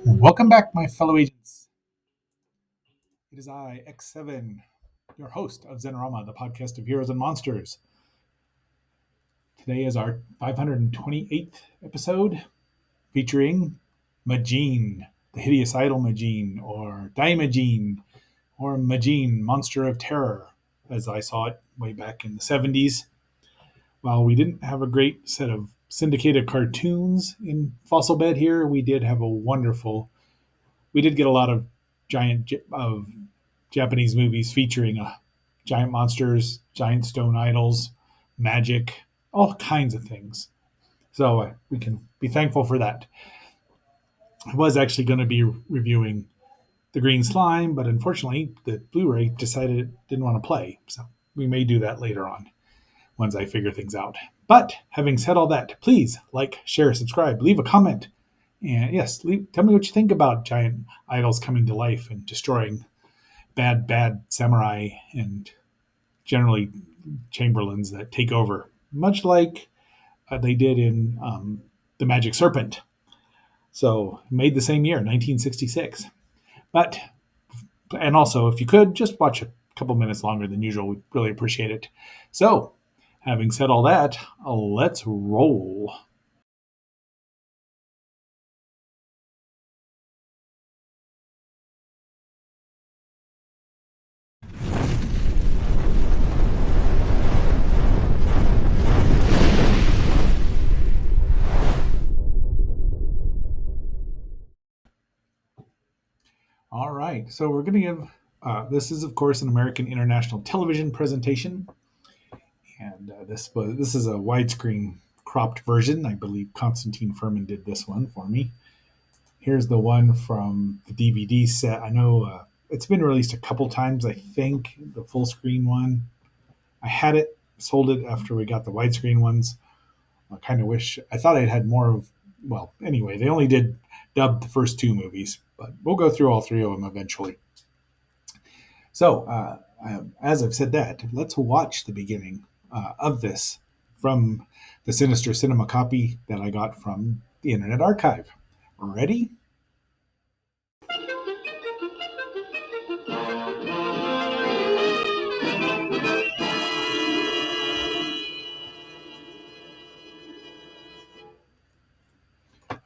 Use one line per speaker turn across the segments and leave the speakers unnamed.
Welcome back, my fellow agents. It is I, X7, your host of Zenorama, the podcast of heroes and monsters. Today is our 528th episode featuring Majin, the hideous idol Majin, or Daimajin, or Majin, Monster of Terror, as I saw it way back in the 70s. While we didn't have a great set of syndicated cartoons in Fossil Bed here, we did have a wonderful. We did get a lot of of Japanese movies featuring giant monsters, giant stone idols, magic, all kinds of things. So we can be thankful for that. I was actually going to be reviewing the green slime, but unfortunately, the Blu-ray decided it didn't want to play. So we may do that later on once I figure things out. But having said all that, please like, share, subscribe, leave a comment, and yes, tell me what you think about giant idols coming to life and destroying bad samurai and generally chamberlains that take over, much like they did in The Magic Serpent. So, made the same year, 1966. But, and also, if you could, just watch a couple minutes longer than usual. We'd really appreciate it. So, having said all that, let's roll. All right. So, we're going to give this is, of course, an American International Television presentation. And this is a widescreen cropped version. I believe Constantine Furman did this one for me. Here's the one from the DVD set. I know it's been released a couple times. I think the full screen one. I had it, sold it after we got the widescreen ones. I kind of wish I thought I'd had more of. Well, anyway, they only did dub the first two movies, but we'll go through all three of them eventually. So, as I've said that, let's watch the beginning of this from the Sinister Cinema copy that I got from the Internet Archive. Ready?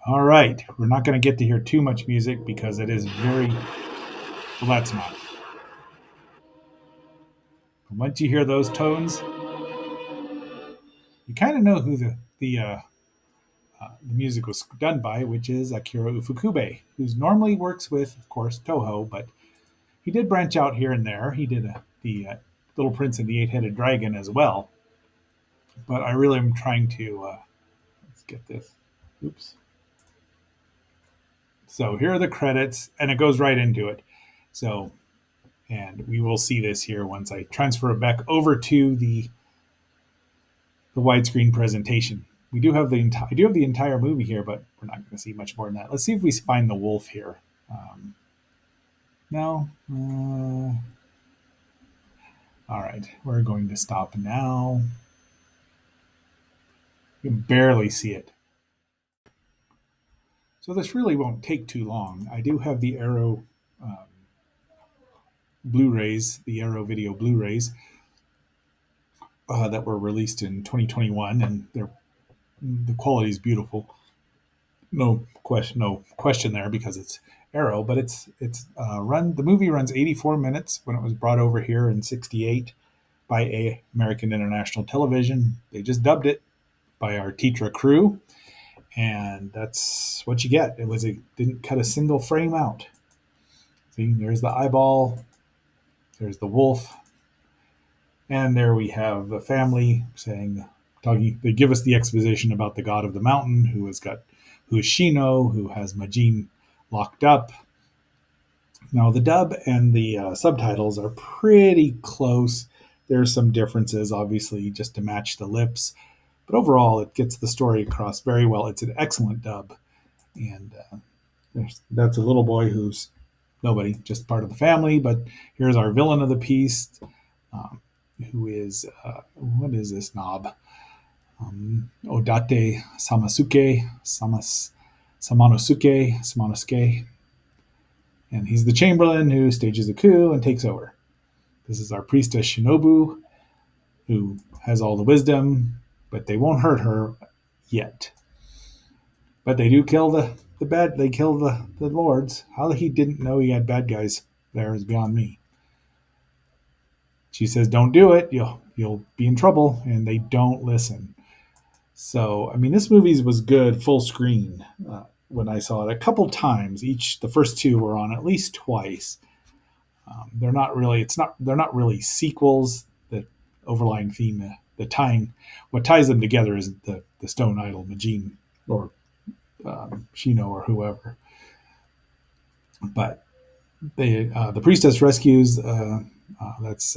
All right. We're not going to get to hear too much music because it is very. Well, that's not. Once you hear those tones, you kind of know who the music was done by, which is Akira Ufukube, who normally works with, of course, Toho, but he did branch out here and there. He did the Little Prince and the Eight-Headed Dragon as well. But I really am trying to. Let's get this. Oops. So here are the credits, and it goes right into it. So, and we will see this here once I transfer it back over to the widescreen presentation. We do have I do have the entire movie here, but we're not going to see much more than that. Let's see if we find the wolf here. No. All right, we're going to stop now. You can barely see it. So this really won't take too long. I do have the Arrow Blu-rays, the Arrow Video Blu-rays that were released in 2021, and the quality is beautiful. No question there because it's Arrow, but it's run. The movie runs 84 minutes when it was brought over here in '68 by American International Television. They just dubbed it by our Tetra crew, and that's what you get. Didn't cut a single frame out. See, there's the eyeball, there's the wolf, and there we have the family talking. They give us the exposition about the god of the mountain, who is Shino, who has Majin locked up. Now the dub and the subtitles are pretty close. There's some differences, obviously, just to match the lips, but overall, it gets the story across very well. It's an excellent dub, and that's a little boy who's nobody, just part of the family. But here's our villain of the piece, who is what is this knob? Odate Samasuke, Samanosuke, and he's the Chamberlain who stages a coup and takes over. This is our priestess Shinobu, who has all the wisdom, but they won't hurt her yet. But they do kill the bad. They kill the lords. How he didn't know he had bad guys there is beyond me. She says, "Don't do it. You'll be in trouble," and they don't listen. So I mean, this movie was good full screen when I saw it a couple times. The first two were on at least twice. They're not really. It's not. They're not really sequels. The overlying theme, what ties them together is the stone idol Majin or Shino or whoever. But the priestess rescues that's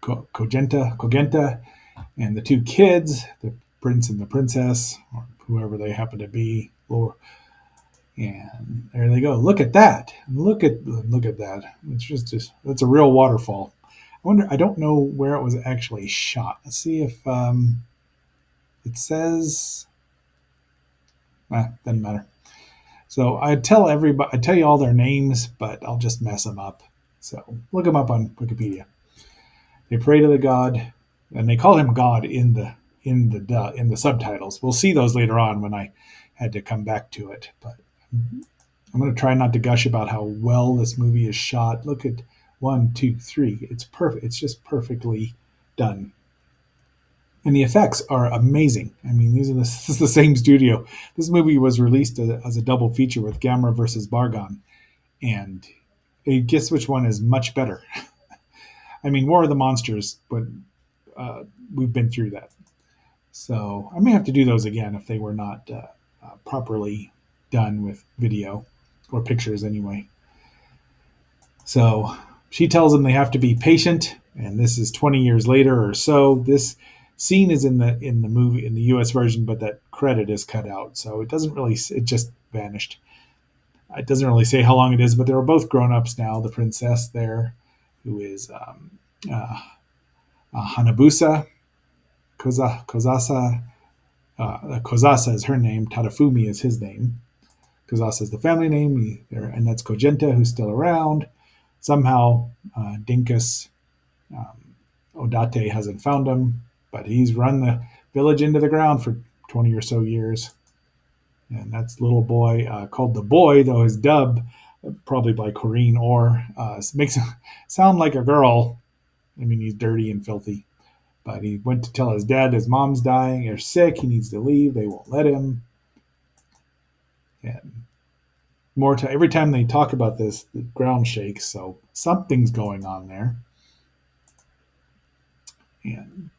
Kogenta, and the two kids, the prince and the princess, or whoever they happen to be. And there they go. Look at that! Look at that! It's a real waterfall. I don't know where it was actually shot. Let's see if it says. Doesn't matter. So I tell you all their names, but I'll just mess them up. So look them up on Wikipedia. They pray to the god, and they call him God in the subtitles. We'll see those later on when I had to come back to it. But I'm going to try not to gush about how well this movie is shot. Look at 1, 2, 3. It's perfect. It's just perfectly done. And the effects are amazing. I mean, this is the same studio. This movie was released as a double feature with Gamera versus Bargon, and guess which one is much better. I mean, War of the Monsters, but we've been through that. So I may have to do those again if they were not properly done with video or pictures anyway. So she tells them they have to be patient, and this is 20 years later or so. This scene is in the movie in the U.S. version, but that credit is cut out, so it just vanished. It doesn't really say how long it is, but they're both grown-ups now. The princess there, who is Hanabusa, Kozasa. Kozasa is her name. Tadafumi is his name. Kozasa is the family name, and that's Kogenta, who's still around. Somehow, Dinkus Odate hasn't found him, but he's run the village into the ground for 20 or so years. And that's little boy called the boy, though his dub, probably by Corrine Orr, makes him sound like a girl. I mean, he's dirty and filthy. But he went to tell his dad his mom's dying or sick. He needs to leave. They won't let him. And every time they talk about this, the ground shakes. So something's going on there. And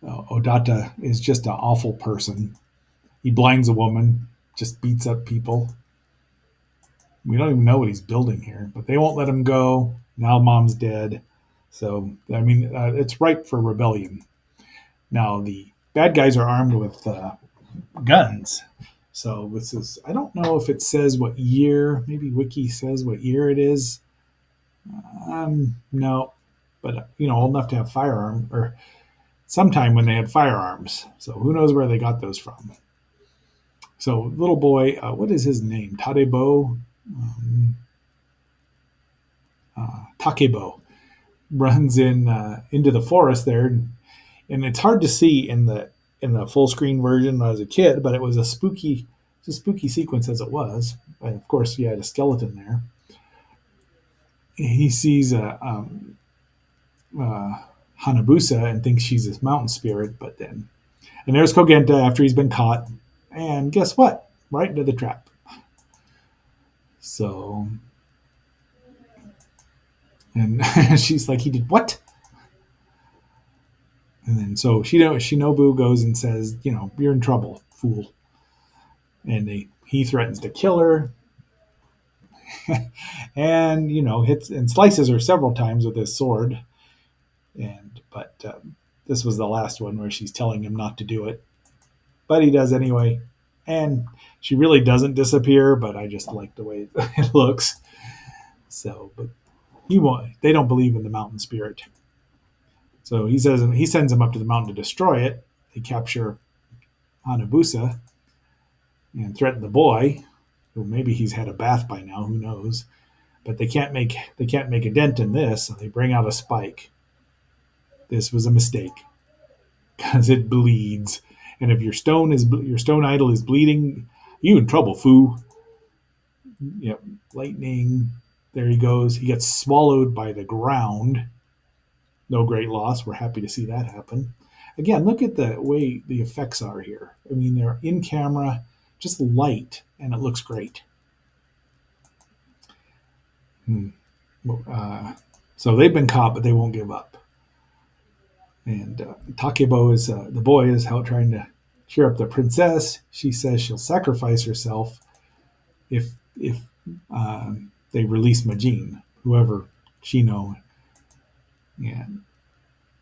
Odata is just an awful person. He blinds a woman, just beats up people. We don't even know what he's building here, but they won't let him go. Now mom's dead. So, I mean, it's ripe for rebellion. Now, the bad guys are armed with guns. So this is, I don't know if it says what year. Maybe Wiki says what year it is. No, but, old enough to have firearm, or sometime when they had firearms. So who knows where they got those from. So little boy, what is his name? Tadebo? Takebo runs into the forest there, and it's hard to see in the full screen version as a kid, but it was a spooky sequence as it was. And of course, you had a skeleton there. He sees Hanabusa and thinks she's this mountain spirit, and there's Kogenta after he's been caught, and guess what? Right into the trap. So, and she's like, he did what? And then so Shinobu goes and says, you're in trouble, fool. And he threatens to kill her, and hits and slices her several times with his sword. But this was the last one where she's telling him not to do it, but he does anyway. And she really doesn't disappear, but I just like the way it looks. So, but they don't believe in the mountain spirit. So he sends him up to the mountain to destroy it. They capture Hanabusa and threaten the boy. So maybe he's had a bath by now. Who knows? But they can't make a dent in this. So they bring out a spike. This was a mistake because it bleeds. And if your stone idol is bleeding, you in trouble, foo. Yep, lightning. There he goes. He gets swallowed by the ground. No great loss. We're happy to see that happen. Again, look at the way the effects are here. I mean, they're in camera, just light, and it looks great. Hmm. So they've been caught, but they won't give up. And Takebo is the boy is out trying to cheer up the princess. She says she'll sacrifice herself if they release Majin, whoever she know. And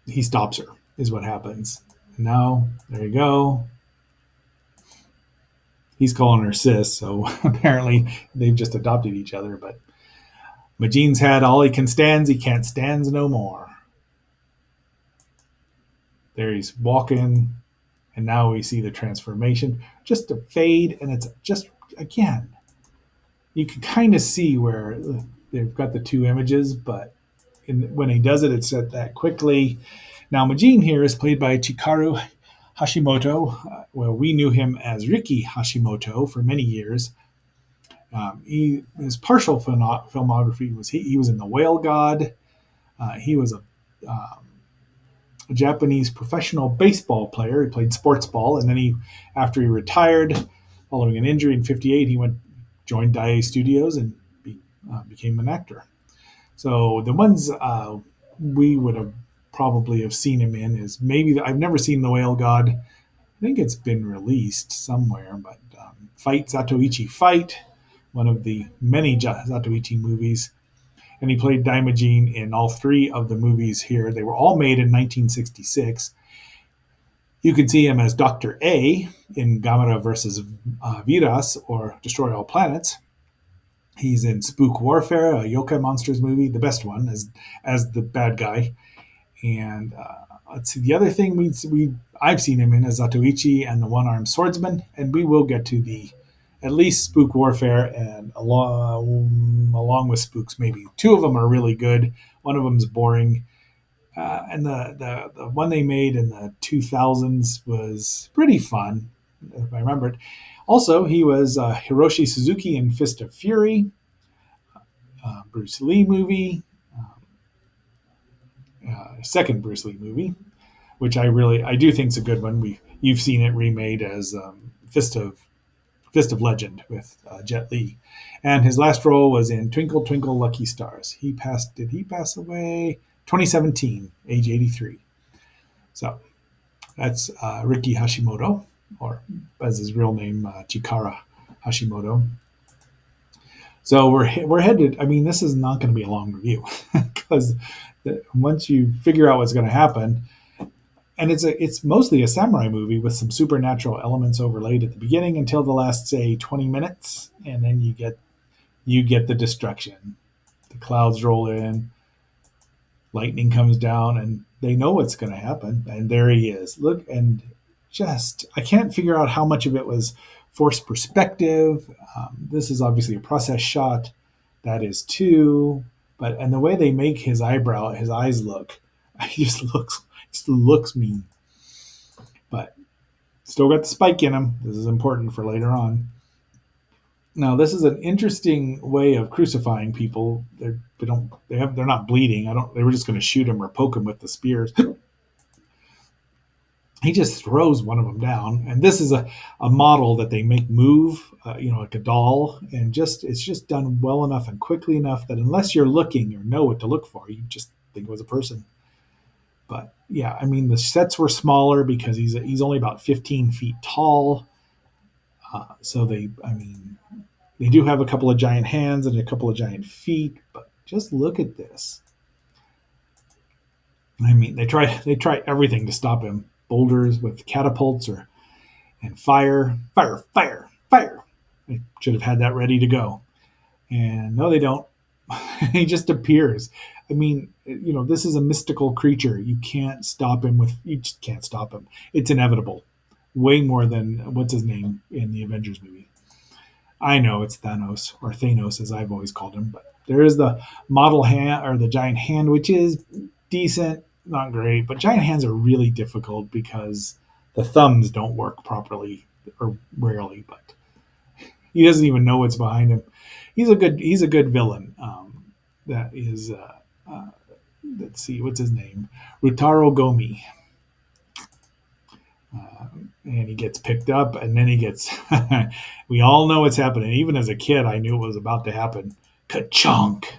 he stops her. Is what happens. And now there you go. He's calling her sis, so apparently they've just adopted each other. But Majin's had all he can stands, he can't stands no more. There he's walking, and now we see the transformation. Just a fade, and it's just, again, you can kind of see where they've got the two images, but when he does it, it's set that quickly. Now, Majin here is played by Chikaru Hashimoto. Well, we knew him as Riki Hashimoto for many years. His partial filmography was he was in The Whale God. He was a Japanese professional baseball player. He played sports ball, and then after he retired, following an injury in '58, he joined Daiei Studios and became an actor. So the ones we would have probably have seen him in is maybe I've never seen The Whale God. I think it's been released somewhere, but Fight Zatoichi Fight, one of the many Zatoichi movies. And he played Daimajin in all three of the movies here. They were all made in 1966. You can see him as Dr. A in Gamera versus Viras, or Destroy All Planets. He's in Spook Warfare, a yokai monsters movie, the best one, as the bad guy. And let's see, the other thing I've seen him in is Zatoichi and the One-Armed Swordsman, and we will get to the at least Spook Warfare, and along with Spooks, maybe two of them are really good. One of them is boring, and the one they made in the 2000s was pretty fun, if I remember it. Also, he was Hiroshi Suzuki in Fist of Fury, Bruce Lee movie, second Bruce Lee movie, which I do think is a good one. You've seen it remade as Fist of Legend with Jet Li, and his last role was in Twinkle Twinkle Lucky Stars. Did he pass away? 2017, age 83. So that's Riki Hashimoto, or as his real name, Chikara Hashimoto. So we're headed. I mean, this is not going to be a long review because once you figure out what's going to happen, and it's mostly a samurai movie with some supernatural elements overlaid at the beginning until the last, say, 20 minutes, and then you get the destruction. The clouds roll in, lightning comes down, and they know what's going to happen. And there he is. Look, and I can't figure out how much of it was forced perspective. This is obviously a process shot. That is too. And the way they make his eyes look, it just looks mean. But still got the spike in him. This is important for later on. Now, this is an interesting way of crucifying people. They're not bleeding. They were just going to shoot him or poke him with the spears. He just throws one of them down, and this is a model that they make move, like a doll, and it's just done well enough and quickly enough that unless you're looking or know what to look for, you just think it was a person. But yeah, I mean, the sets were smaller because he's only about 15 feet tall. So they do have a couple of giant hands and a couple of giant feet, but just look at this. I mean, they try everything to stop him. Boulders with catapults and fire. They should have had that ready to go. And no, they don't. He just appears. I mean, this is a mystical creature. You just can't stop him. It's inevitable. Way more than what's his name in the Avengers movie. I know it's Thanos or Thanos as I've always called him, but there is the model hand or the giant hand, which is decent, not great, but giant hands are really difficult because the thumbs don't work properly or rarely. But he doesn't even know what's behind him. He's a good villain. That is uh, let's see what's his name, Rutaro Gomi, and he gets picked up, and then he gets. We all know what's happening. Even as a kid, I knew it was about to happen. Ka-chunk.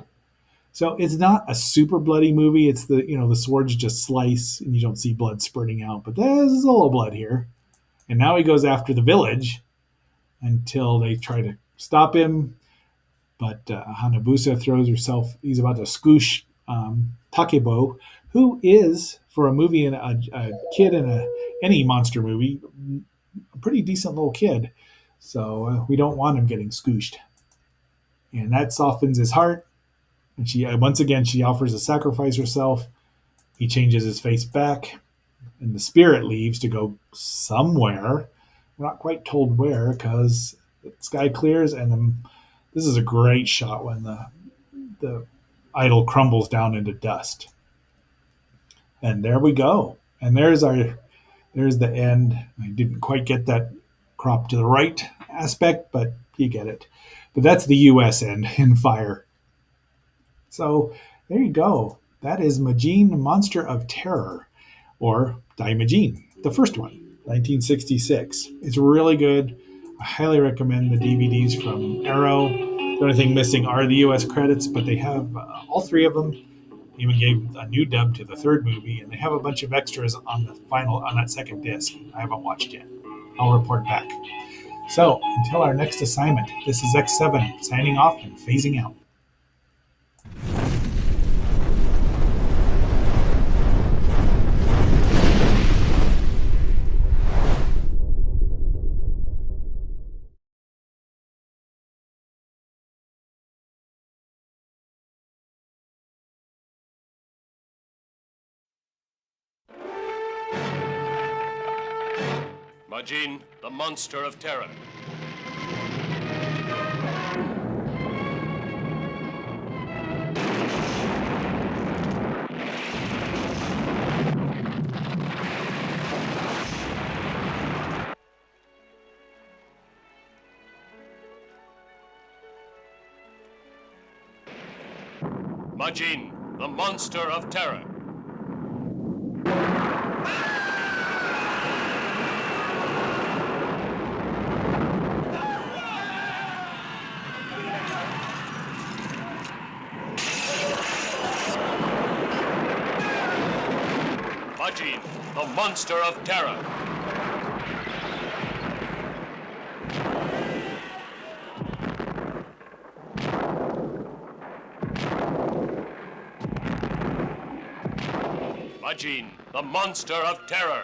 So it's not a super bloody movie. It's the swords just slice and you don't see blood spurting out, but there's a little blood here. And now he goes after the village until they try to stop him. But Hanabusa throws herself. He's about to scoosh Takebo, who is for a movie and a kid in any monster movie, a pretty decent little kid. So we don't want him getting scooshed, and that softens his heart. And she once again she offers to sacrifice herself. He changes his face back, and the spirit leaves to go somewhere. We're not quite told where because the sky clears, and this is a great shot when the idol crumbles down into dust. And there we go. And there's the end. I didn't quite get that crop to the right aspect, but you get it. But that's the U.S. end in fire. So there you go. That is Majin, Monster of Terror, or Daimajin, the first one, 1966. It's really good. I highly recommend the DVDs from Arrow. The only thing missing are the U.S. credits, but they have all three of them. They even gave a new dub to the third movie, and they have a bunch of extras on that second disc. I haven't watched yet. I'll report back. So until our next assignment, this is X7 signing off and phasing out.
Majin, the monster of terror. Majin, the monster of terror. Majin, the monster of terror. Majin, the monster of terror.